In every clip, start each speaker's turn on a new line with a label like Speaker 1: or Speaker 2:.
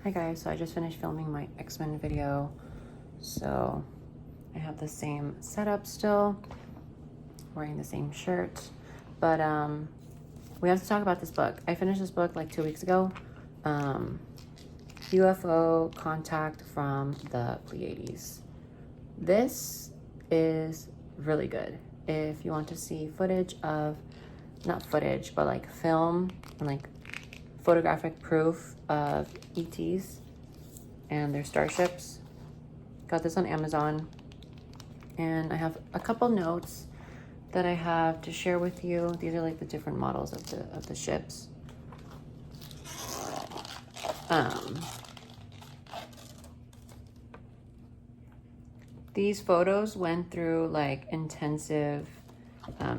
Speaker 1: Hi guys, so I just finished filming my X-Men video. So I have the same setup still, wearing the same shirt. But we have to talk about this book. I finished this book like 2 weeks ago. UFO Contact from the Pleiades. This is really good. If you want to see footage of, not footage, but like film and like photographic proof of ETs and their starships. Got this on Amazon, and I have a couple notes that I have to share with you. These are like the different models of the ships. These photos went through like intensive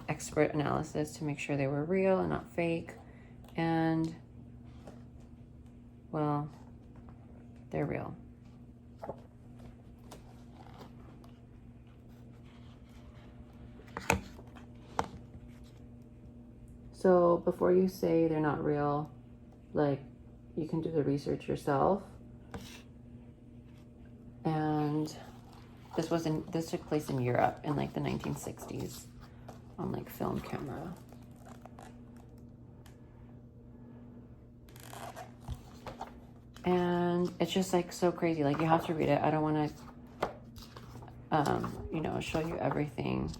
Speaker 1: expert analysis to make sure they were real and not fake, and well, they're real. So before you say they're not real, like, you can do the research yourself. And this took place in Europe in like the 1960s on like film camera. And it's just like so crazy. Like, you have to read it. I don't want to, show you everything.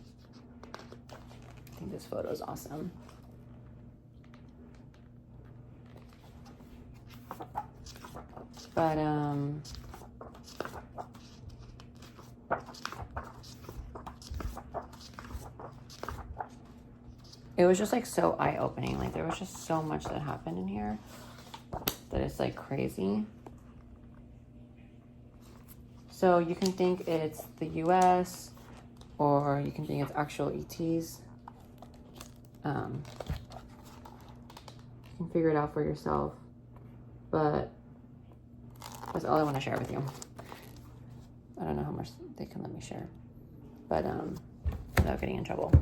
Speaker 1: I think this photo is awesome. But it was just like so eye-opening. Like, there was just so much that happened in here that it's like crazy. So you can think it's the US, or you can think it's actual ETs. You can figure it out for yourself, but that's all I want to share with you. I don't know how much they can let me share, but without getting in trouble.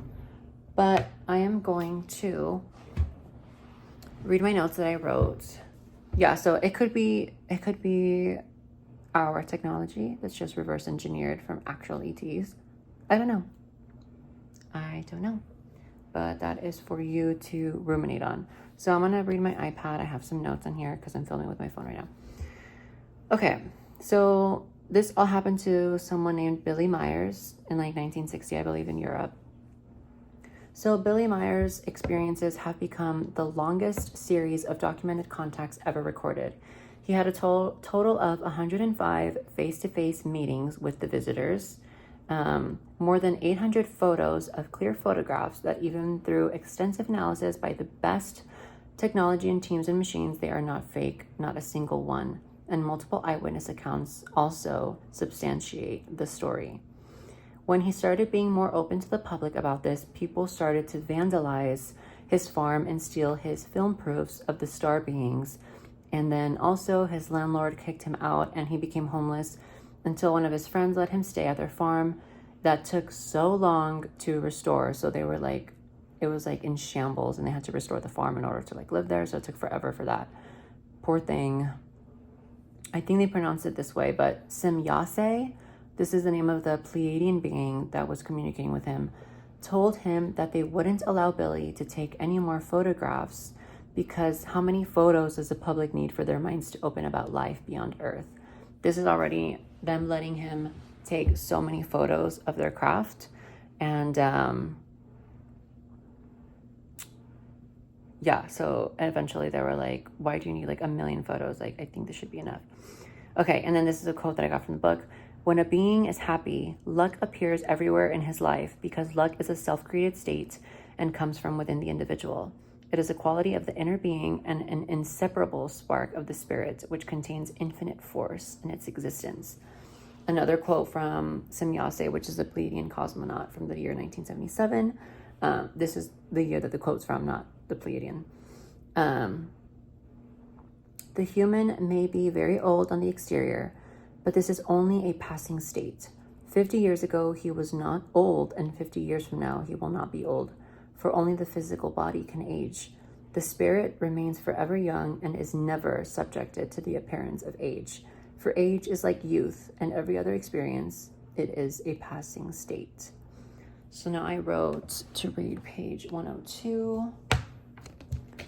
Speaker 1: But I am going to read my notes that I wrote. Yeah, so it could be our technology that's just reverse engineered from actual ETs. I don't know. But that is for you to ruminate on. So I'm gonna read my iPad. I have some notes on here because I'm filming with my phone right now. Okay, so this all happened to someone named Billy Myers in like 1960, I believe, in Europe. So Billy Myers' experiences have become the longest series of documented contacts ever recorded. He had a total of 105 face-to-face meetings with the visitors, more than 800 photos of clear photographs that even through extensive analysis by the best technology and teams and machines, they are not fake, not a single one. And multiple eyewitness accounts also substantiate the story. When he started being more open to the public about this, people started to vandalize his farm and steal his film proofs of the star beings. And then also his landlord kicked him out and he became homeless until one of his friends let him stay at their farm. That took so long to restore. So they were like, it was like in shambles, and they had to restore the farm in order to like live there. So it took forever for that. Poor thing. I think they pronounced it this way, but Semyase, this is the name of the Pleiadian being that was communicating with him, told him that they wouldn't allow Billy to take any more photographs because how many photos does the public need for their minds to open about life beyond Earth? This is already them letting him take so many photos of their craft. And yeah, so eventually they were like, why do you need like 1 million photos? Like, I think this should be enough. Okay, and then this is a quote that I got from the book. When a being is happy, luck appears everywhere in his life because luck is a self-created state and comes from within the individual. It is a quality of the inner being and an inseparable spark of the spirit, which contains infinite force in its existence. Another quote from Semyase, which is a Pleiadian cosmonaut from the year 1977. This is the year that the quote's from, not the Pleiadian. The human may be very old on the exterior, but this is only a passing state. 50 years ago, he was not old, and 50 years from now, he will not be old, for only the physical body can age. The spirit remains forever young and is never subjected to the appearance of age. For age is like youth and every other experience, it is a passing state. So now I wrote to read page 102.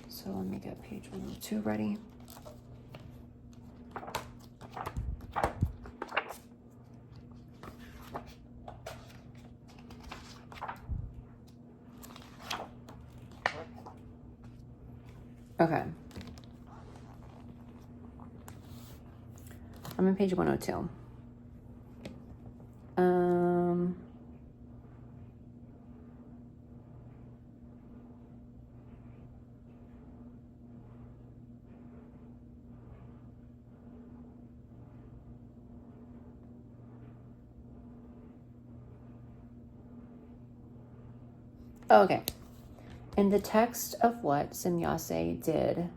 Speaker 1: So let me get page 102 ready. Okay. I'm on page 102. Okay. In the text of what Semyase did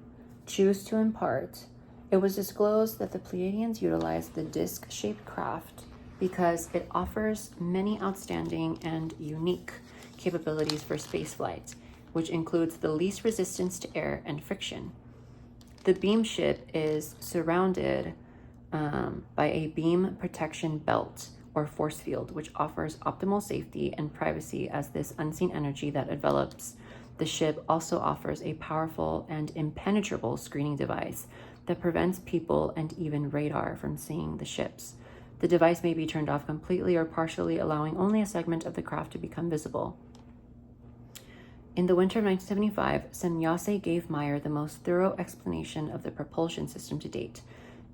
Speaker 1: choose to impart, it was disclosed that the Pleiadians utilized the disc-shaped craft because it offers many outstanding and unique capabilities for spaceflight, which includes the least resistance to air and friction. The beam ship is surrounded by a beam protection belt or force field, which offers optimal safety and privacy as this unseen energy that envelops the ship also offers a powerful and impenetrable screening device that prevents people and even radar from seeing the ships. The device may be turned off completely or partially, allowing only a segment of the craft to become visible. In the winter of 1975, Semyase gave Meyer the most thorough explanation of the propulsion system to date.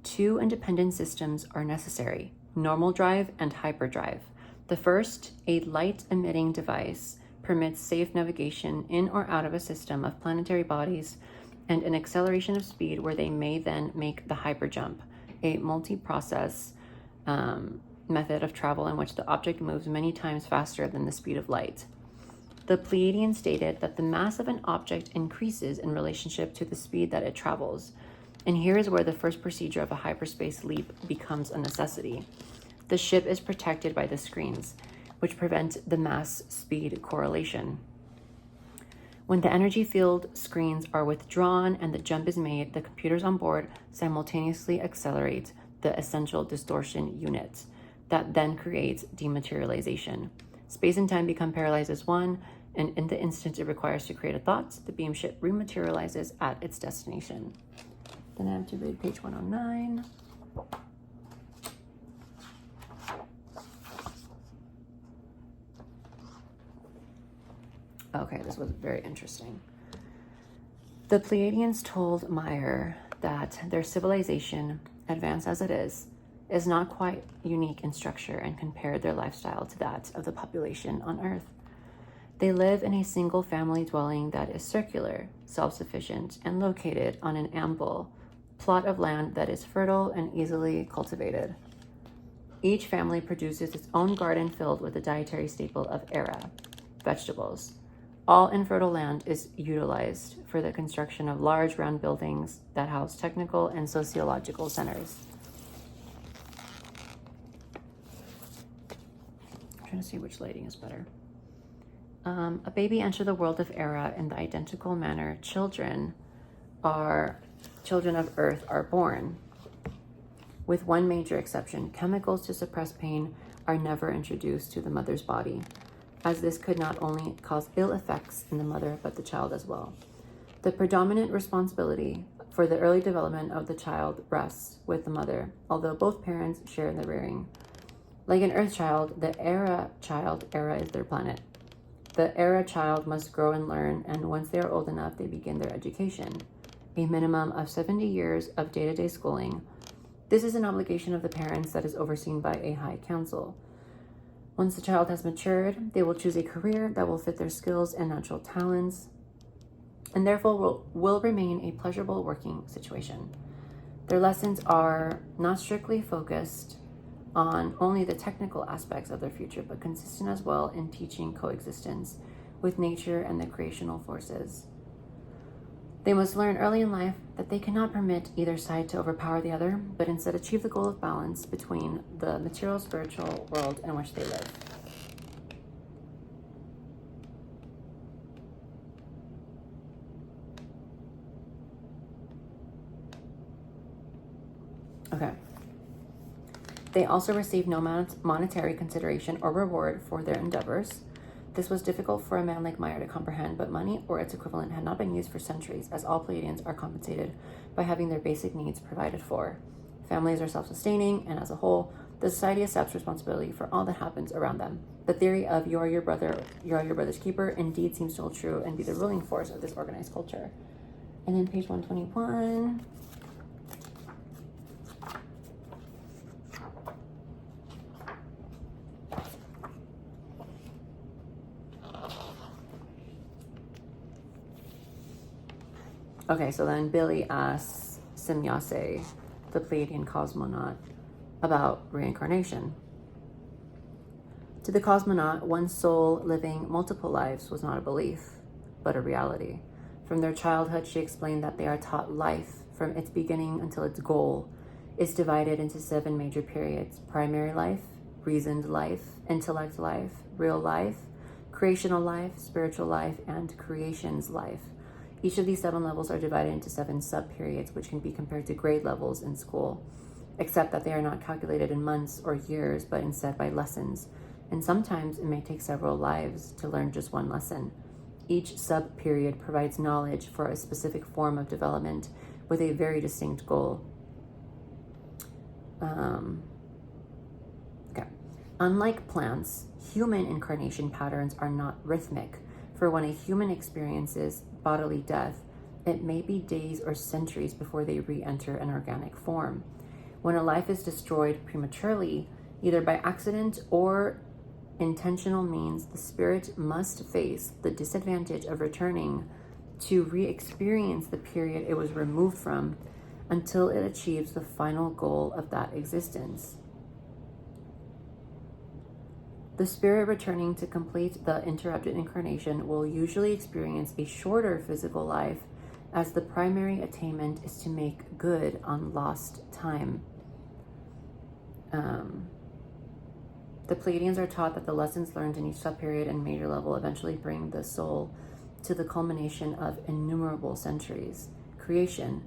Speaker 1: 2 independent systems are necessary: normal drive and hyperdrive. The first, a light-emitting device, permits safe navigation in or out of a system of planetary bodies and an acceleration of speed where they may then make the hyperjump, a multi-process method of travel in which the object moves many times faster than the speed of light. The Pleiadians stated that the mass of an object increases in relationship to the speed that it travels. And here is where the first procedure of a hyperspace leap becomes a necessity. The ship is protected by the screens, which prevent the mass-speed correlation. When the energy field screens are withdrawn and the jump is made, the computers on board simultaneously accelerate the essential distortion unit that then creates dematerialization. Space and time become paralyzed as one, and in the instant it requires to create a thought, the beam ship rematerializes at its destination. Then I have to read page 109. Okay, this was very interesting. The Pleiadians told Meyer that their civilization, advanced as it is not quite unique in structure and compared their lifestyle to that of the population on Earth. They live in a single family dwelling that is circular, self-sufficient, and located on an ample plot of land that is fertile and easily cultivated. Each family produces its own garden filled with the dietary staple of era, vegetables. All infertile land is utilized for the construction of large round buildings that house technical and sociological centers. I'm trying to see which lighting is better. A baby enters the world of Era in the identical manner children of Earth are born. With one major exception, chemicals to suppress pain are never introduced to the mother's body, as this could not only cause ill effects in the mother, but the child as well. The predominant responsibility for the early development of the child rests with the mother, although both parents share in the rearing. Like an Earth child, the Era is their planet. The Era child must grow and learn, and once they are old enough, they begin their education, a minimum of 70 years of day-to-day schooling. This is an obligation of the parents that is overseen by a high council. Once the child has matured, they will choose a career that will fit their skills and natural talents, and therefore will remain a pleasurable working situation. Their lessons are not strictly focused on only the technical aspects of their future, but consistent as well in teaching coexistence with nature and the creational forces. They must learn early in life that they cannot permit either side to overpower the other, but instead achieve the goal of balance between the material spiritual world in which they live. Okay. They also received no monetary consideration or reward for their endeavors. This was difficult for a man like Meyer to comprehend, but money or its equivalent had not been used for centuries, as all Pleiadians are compensated by having their basic needs provided for. Families are self-sustaining, and as a whole, the society accepts responsibility for all that happens around them. The theory of you are your brother's keeper indeed seems to hold true and be the ruling force of this organized culture. And then page 121. Okay, so then Billy asks Semyase, the Pleiadian cosmonaut, about reincarnation. To the cosmonaut, one soul living multiple lives was not a belief, but a reality. From their childhood, she explained that they are taught life from its beginning until its goal is divided into 7 major periods: primary life, reasoned life, intellect life, real life, creational life, spiritual life, and creation's life. Each of these 7 levels are divided into 7 sub-periods, which can be compared to grade levels in school, except that they are not calculated in months or years, but instead by lessons. And sometimes it may take several lives to learn just one lesson. Each sub-period provides knowledge for a specific form of development with a very distinct goal. Unlike plants, human incarnation patterns are not rhythmic. For when a human experiences bodily death, it may be days or centuries before they re-enter an organic form. When a life is destroyed prematurely, either by accident or intentional means, the spirit must face the disadvantage of returning to re-experience the period it was removed from until it achieves the final goal of that existence. The spirit returning to complete the interrupted incarnation will usually experience a shorter physical life, as the primary attainment is to make good on lost time. The Pleiadians are taught that the lessons learned in each subperiod and major level eventually bring the soul to the culmination of innumerable centuries. Creation,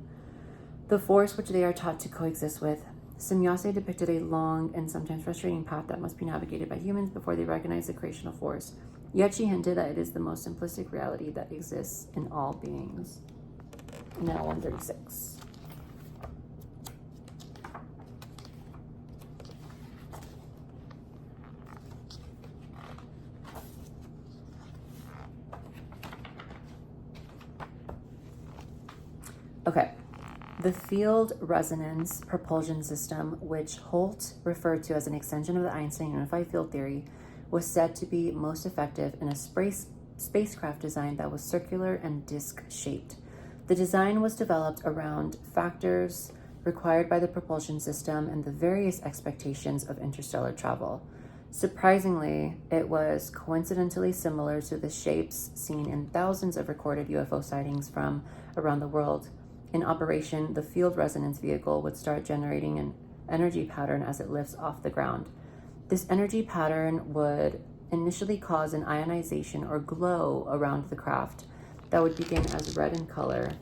Speaker 1: the force which they are taught to coexist with. Semyase depicted a long and sometimes frustrating path that must be navigated by humans before they recognize the creational force. Yet she hinted that it is the most simplistic reality that exists in all beings. Now 136. Okay. The field resonance propulsion system, which Holt referred to as an extension of the Einstein unified field theory, was said to be most effective in a spacecraft design that was circular and disc-shaped. The design was developed around factors required by the propulsion system and the various expectations of interstellar travel. Surprisingly, it was coincidentally similar to the shapes seen in thousands of recorded UFO sightings from around the world. In operation, the field resonance vehicle would start generating an energy pattern as it lifts off the ground. This energy pattern would initially cause an ionization or glow around the craft that would begin as red in color.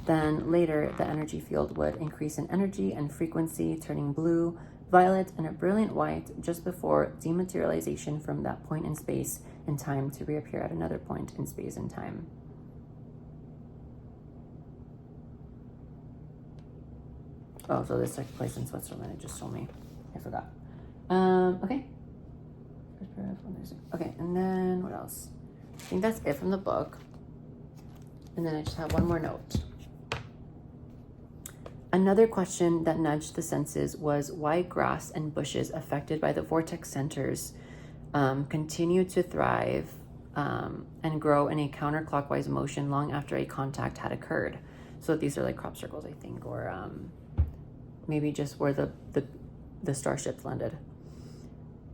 Speaker 1: Then later, the energy field would increase in energy and frequency, turning blue, violet, and a brilliant white just before dematerialization from that point in space and time to reappear at another point in space and time. Oh, so this took place in Switzerland. It just told me. I forgot. Okay. Okay, and then what else? I think that's it from the book. And then I just have one more note. Another question that nudged the senses was why grass and bushes affected by the vortex centers continue to thrive and grow in a counterclockwise motion long after a contact had occurred. So these are like crop circles, I think, or maybe just where the starships landed.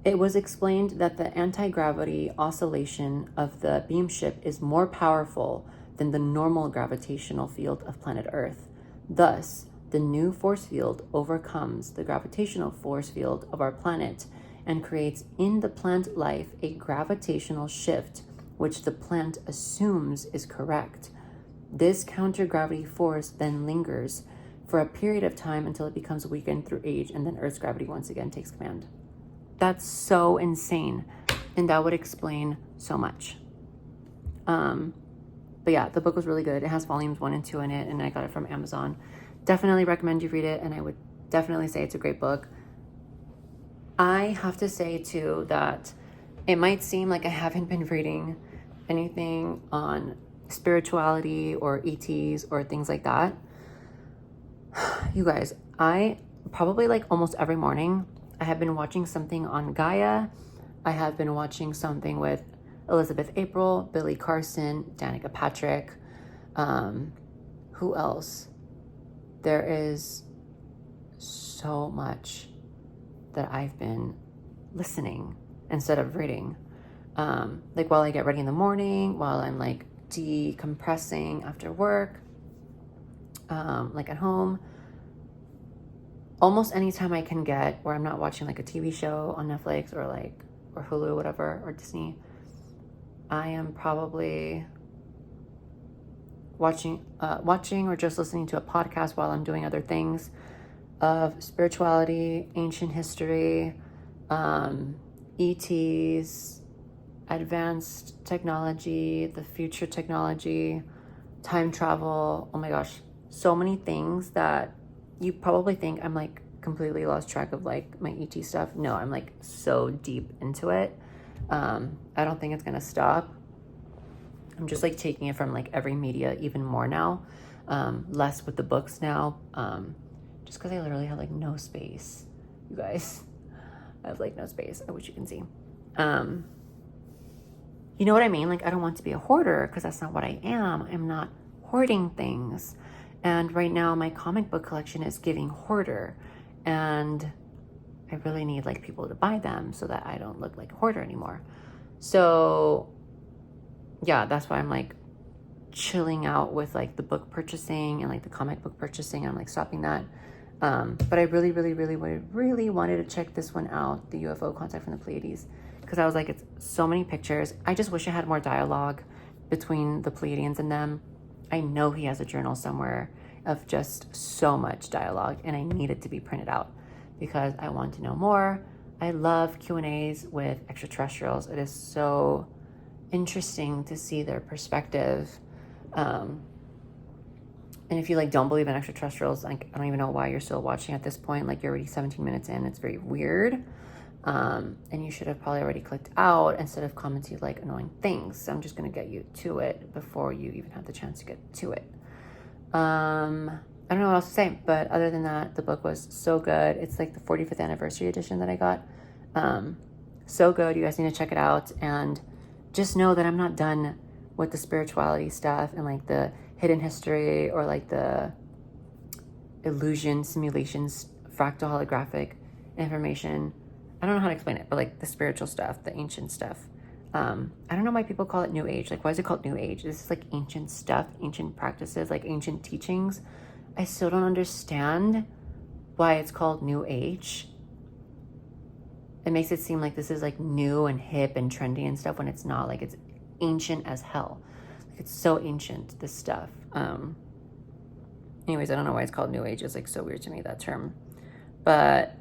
Speaker 1: It was explained that the anti-gravity oscillation of the beam ship is more powerful than the normal gravitational field of planet Earth. Thus, the new force field overcomes the gravitational force field of our planet and creates in the plant life a gravitational shift, which the plant assumes is correct. This counter-gravity force then lingers for a period of time until it becomes weakened through age, and then Earth's gravity once again takes command. That's so insane. And that would explain so much. But yeah, the book was really good. It has volumes 1 and 2 in it, and I got it from Amazon. Definitely recommend you read it, and I would definitely say it's a great book. I have to say too that it might seem like I haven't been reading anything on spirituality or ETs or things like that. You guys, I probably like almost every morning I have been watching something on Gaia. I have been watching something with Elizabeth April, Billy Carson, Danica Patrick. Who else? There is so much that I've been listening instead of reading. Like while I get ready in the morning, while I'm like decompressing after work, like at home. Almost any time I can get where I'm not watching like a TV show on Netflix or Hulu, whatever, or Disney, I am probably watching or just listening to a podcast while I'm doing other things of spirituality, ancient history, ETs, advanced technology, the future technology, time travel. Oh my gosh, so many things that you probably think I'm like completely lost track of like my ET stuff. No, I'm like so deep into it. I don't think it's gonna stop. I'm just like taking it from like every media even more now, less with the books now, just because I literally have like no space, you guys. I have like no space. I wish you can see. You know what I mean? Like I don't want to be a hoarder because that's not what I am. I'm not hoarding things. And right now my comic book collection is giving hoarder, and I really need like people to buy them so that I don't look like a hoarder anymore. So yeah, that's why I'm like chilling out with like the book purchasing and like the comic book purchasing. I'm like stopping that. But I really wanted to check this one out, the UFO Contact from the Pleiades, because I was like, it's so many pictures. I just wish I had more dialogue between the Pleiadians and them. I know he has a journal somewhere of just so much dialogue, and I need it to be printed out because I want to know more. I love Q&As with extraterrestrials. It is so interesting to see their perspective. And if you like don't believe in extraterrestrials, like I don't even know why you're still watching at this point. Like you're already 17 minutes in. It's very weird. And you should have probably already clicked out instead of commenting like annoying things. So I'm just gonna get you to it before you even have the chance to get to it. I don't know what else to say, but other than that, the book was so good. It's like the 45th anniversary edition that I got. So good. You guys need to check it out, and just know that I'm not done with the spirituality stuff and like the hidden history or like the illusion simulations, fractal holographic information. I don't know how to explain it, but like the spiritual stuff, the ancient stuff. I don't know why people call it New Age. Like, why is it called New Age? This is like ancient stuff, ancient practices, like ancient teachings. I still don't understand why it's called New Age. It makes it seem like this is like new and hip and trendy and stuff when it's not. Like it's ancient as hell. Like it's so ancient, this stuff. Anyways, I don't know why it's called New Age. It's like so weird to me, that term. But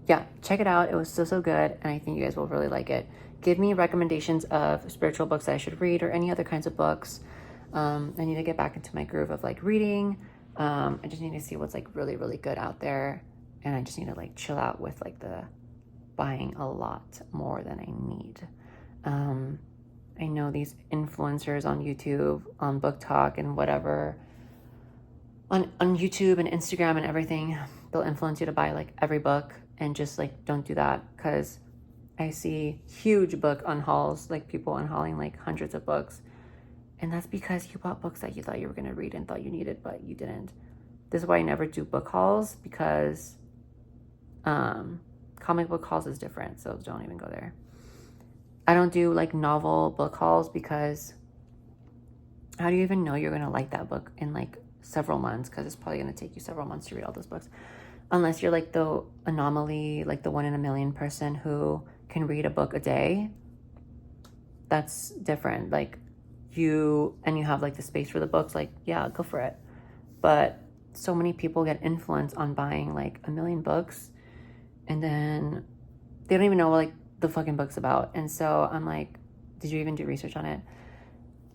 Speaker 1: yeah, check it out. It was so good, and I think you guys will really like it. Give me recommendations of spiritual books that I should read or any other kinds of books. I need to get back into my groove of like reading. I just need to see what's like really good out there, and I just need to like chill out with like the buying a lot more than I need. I know these influencers on YouTube, on Book Talk and whatever, on YouTube and Instagram and everything, they'll influence you to buy like every book, and just like don't do that, because I see huge book unhauls, like people unhauling like hundreds of books, and that's because you bought books that you thought you were going to read and thought you needed, but you didn't. This is why I never do book hauls, because comic book hauls is different, so don't even go there. I don't do like novel book hauls, because how do you even know you're going to like that book in like several months? Because it's probably going to take you several months to read all those books, unless you're like the anomaly, like the 1 in a million person who can read a book a day. That's different. Like you have like the space for the books, like yeah, go for it. But so many people get influenced on buying like 1,000,000 books, and then they don't even know like the fucking book's about. And so I'm like, did you even do research on it?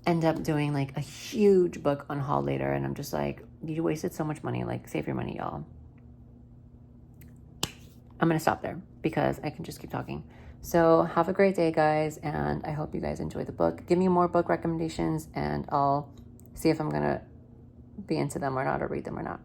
Speaker 1: End up doing like a huge book on haul later, and I'm just like, you wasted so much money. Like, save your money, y'all. I'm gonna stop there because I can just keep talking. So have a great day, guys, and I hope you guys enjoy the book. Give me more book recommendations and I'll see if I'm gonna be into them or not, or read them or not.